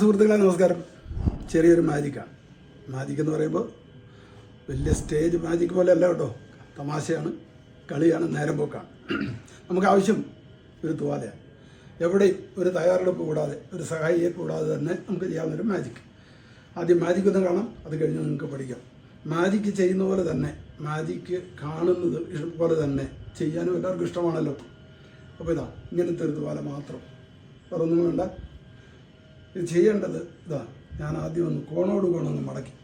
സുഹൃത്തുക്കളെ നമസ്കാരം. ചെറിയൊരു മാജിക്കാണ്. മാജിക് എന്ന് പറയുമ്പോൾ വലിയ സ്റ്റേജ് മാജിക് പോലെ അല്ല കേട്ടോ. തമാശയാണ്, കളിയാണ്, നേരം പോക്കാണ്. നമുക്ക് ആവശ്യം ഒരു തുവാലയാണ്. എവിടെയും ഒരു തയ്യാറെടുപ്പ് കൂടാതെ, ഒരു സഹായിയെ കൂടാതെ തന്നെ നമുക്ക് ചെയ്യാവുന്നൊരു മാജിക്. ആദ്യം മാജിക് ഒന്ന് കാണാം, അത് കഴിഞ്ഞ് നിങ്ങൾക്ക് പഠിക്കാം. മാജിക്ക് ചെയ്യുന്ന പോലെ തന്നെ, മാജിക്ക് കാണുന്നത് പോലെ തന്നെ ചെയ്യാനും എല്ലാവർക്കും ഇഷ്ടമാണല്ലോ. അപ്പോൾ ഇതാ ഇങ്ങനത്തെ ഒരു തുവാല മാത്രം, വേറെ ഒന്നും വേണ്ട. ഇത് ചെയ്യേണ്ടത് ഇതാ, ഞാൻ ആദ്യം ഒന്ന് കോണോട് കോണൊന്ന് മടക്കി.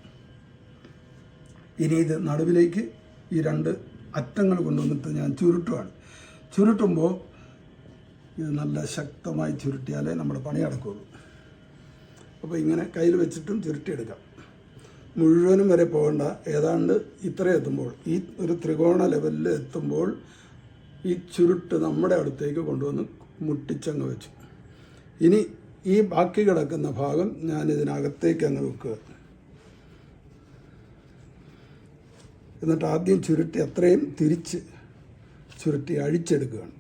ഇനി ഇത് നടുവിലേക്ക് ഈ രണ്ട് അറ്റങ്ങൾ കൊണ്ടുവന്നിട്ട് ഞാൻ ചുരുട്ടുകയാണ്. ചുരുട്ടുമ്പോൾ ഇത് നല്ല ശക്തമായി ചുരുട്ടിയാലേ നമ്മുടെ പണി നടക്കുകയുള്ളൂ. അപ്പോൾ ഇങ്ങനെ കയ്യിൽ വെച്ചിട്ടും ചുരുട്ടിയെടുക്കാം. മുഴുവനും വരെ പോകേണ്ട, ഏതാണ്ട് ഇത്ര എത്തുമ്പോൾ, ഈ ഒരു ത്രികോണ ലെവലിൽ എത്തുമ്പോൾ ഈ ചുരുട്ട് നമ്മുടെ അടുത്തേക്ക് കൊണ്ടുവന്ന് മുട്ടിച്ചങ്ങ് വെച്ചു. ഇനി ഈ ബാക്കി കിടക്കുന്ന ഭാഗം ഞാൻ ഇതിനകത്തേക്ക് അങ്ങ് വെക്കുക. എന്നിട്ട് ആദ്യം ചുരുട്ടി അത്രയും തിരിച്ച് ചുരുട്ടി അഴിച്ചെടുക്കുകയാണ്.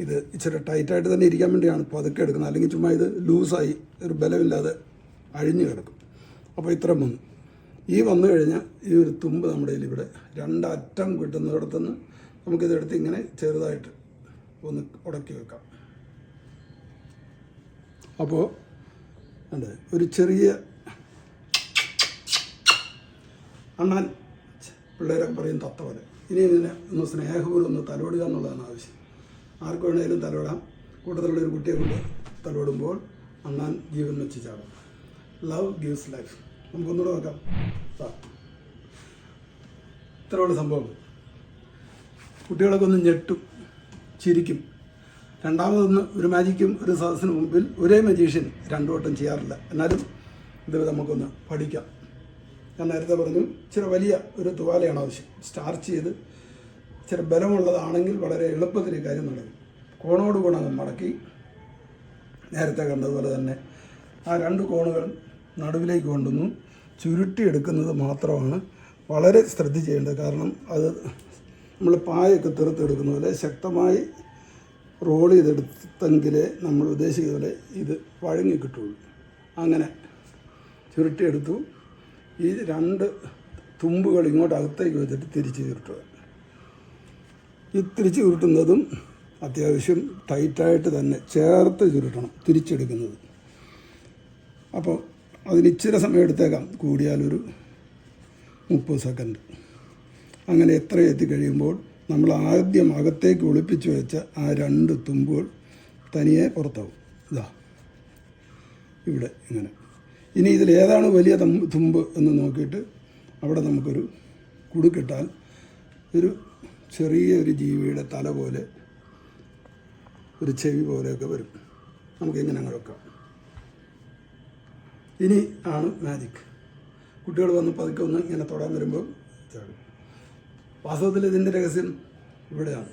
ഇത് ഇച്ചിരി ടൈറ്റായിട്ട് തന്നെ ഇരിക്കാൻ വേണ്ടിയാണ് പതുക്കെ എടുക്കുന്നത്, അല്ലെങ്കിൽ ചുമ്മാ ഇത് ലൂസായി ഒരു ബലമില്ലാതെ അഴിഞ്ഞു കിടക്കും. അപ്പോൾ ഇത്ര വന്നു. ഈ വന്നു കഴിഞ്ഞാൽ ഈ ഒരു തുമ്പ് നമ്മുടെ കയ്യിൽ ഇവിടെ രണ്ടറ്റം കിട്ടുന്നിടത്തുനിന്ന് നമുക്കിതെടുത്ത് ഇങ്ങനെ ചെറുതായിട്ട് ഒന്ന് ഉടക്കി വെക്കാം. അപ്പോൾ ഉണ്ട് ഒരു ചെറിയ അണ്ണാൻ പിള്ളേരൊക്കെ പറയും തത്ത പോലെ. ഇനി ഇതിനെ ഒന്ന് സ്നേഹപൂർവ്വം ഒന്ന് തലോടുക എന്നുള്ളതാണ് ആവശ്യം. ആർക്ക് വേണമെങ്കിലും തലോടാം. കൂട്ടത്തിലുള്ളൊരു കുട്ടിയെ കൊണ്ട് തലോടുമ്പോൾ അണ്ണാൻ ജീവൻ വെച്ച് ചാടും. Love gives life. നമുക്കൊന്നുകൂടെ നോക്കാം. ഇത്രയുള്ള സംഭവം. കുട്ടികളൊക്കെ ഒന്ന് ഞെട്ടും, ചിരിക്കും. രണ്ടാമതൊന്ന് ഒരു മാജിക്കും ഒരു സദസ്സിന് മുമ്പിൽ ഒരേ മജീഷ്യൻ രണ്ടു വട്ടം ചെയ്യാറില്ല. എന്നാലും ഇത് നമുക്കൊന്ന് പഠിക്കാം. ഞാൻ നേരത്തെ പറഞ്ഞു, ഇച്ചിരി വലിയ ഒരു തുവാലയാണ് ആവശ്യം. സ്റ്റാർച്ച് ചെയ്ത് ഇച്ചിരി ബലമുള്ളതാണെങ്കിൽ വളരെ എളുപ്പത്തിൽ ഈ കാര്യം നടക്കും. കോണോട് കോണങ്ങ് മടക്കി നേരത്തെ കണ്ടതുപോലെ തന്നെ ആ രണ്ട് കോണുകൾ നടുവിലേക്ക് കൊണ്ടുവന്നു ചുരുട്ടിയെടുക്കുന്നത് മാത്രമാണ് വളരെ ശ്രദ്ധിച്ചേണ്ടത്. കാരണം അത് നമ്മൾ പായൊക്കെ തീർത്തെടുക്കുന്ന പോലെ ശക്തമായി റോൾ ചെയ്തെടുത്തെങ്കിലേ നമ്മൾ ഉദ്ദേശിക്കുന്ന പോലെ ഇത് വഴങ്ങി കിട്ടുള്ളൂ. അങ്ങനെ ചുരുട്ടിയെടുത്തു. ഈ രണ്ട് തുമ്പുകൾ ഇങ്ങോട്ട് അകത്തേക്ക് വെച്ചിട്ട് തിരിച്ച് ചുരുട്ടുക. ഈ തിരിച്ച് ചുരുട്ടുന്നതും അത്യാവശ്യം ടൈറ്റായിട്ട് തന്നെ ചേർത്ത് ചുരുട്ടണം തിരിച്ചെടുക്കുന്നത്. അപ്പോൾ അതിന് ഇച്ചിരി സമയം എടുത്തേക്കാം, കൂടിയാലൊരു 30 സെക്കൻഡ്. അങ്ങനെ എത്ര എത്തിക്കഴിയുമ്പോൾ നമ്മൾ ആദ്യം അകത്തേക്ക് ഒളിപ്പിച്ച് വെച്ച ആ രണ്ട് തുമ്പുകൾ തനിയെ പുറത്താവും. ഇതാ ഇവിടെ ഇങ്ങനെ. ഇനി ഇതിലേതാണ് വലിയ തുമ്പ് എന്ന് നോക്കിയിട്ട് അവിടെ നമുക്കൊരു കുടുക്കിട്ടാൽ ഒരു ചെറിയൊരു ജീവിയുടെ തല പോലെ ഒരു ചെവി പോലെയൊക്കെ വരും. നമുക്കിങ്ങനെ അങ്ങ് വെക്കാം. ഇനി ആണ് മാജിക്. കുട്ടികൾ വന്ന് പതുക്കെ ഒന്ന് ഇങ്ങനെ തൊടാൻ വരുമ്പോൾ ചാടും. വാസ്തവത്തിൽ ഇതിൻ്റെ രഹസ്യം ഇവിടെയാണ്.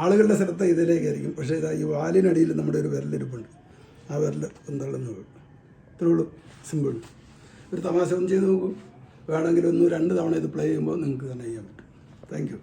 ആളുകളുടെ ശ്രദ്ധ ഇതിലേക്കായിരിക്കും. പക്ഷേ ഇതാ ഈ വാലിനടിയിൽ നമ്മുടെ ഒരു വിരലിരിപ്പുണ്ട്. ആ വിരൽ പന്തളന്ന് വീഴും. ഇത്രേ ഉള്ളൂ, സിമ്പിൾ. ഒരു തമാശ ഒന്ന് ചെയ്ത് നോക്കൂ. വേണമെങ്കിൽ 1-2 തവണ ഇത് പ്ലേ ചെയ്യുമ്പോൾ നിങ്ങൾക്ക് തന്നെ ചെയ്യാൻ പറ്റും. Thank you.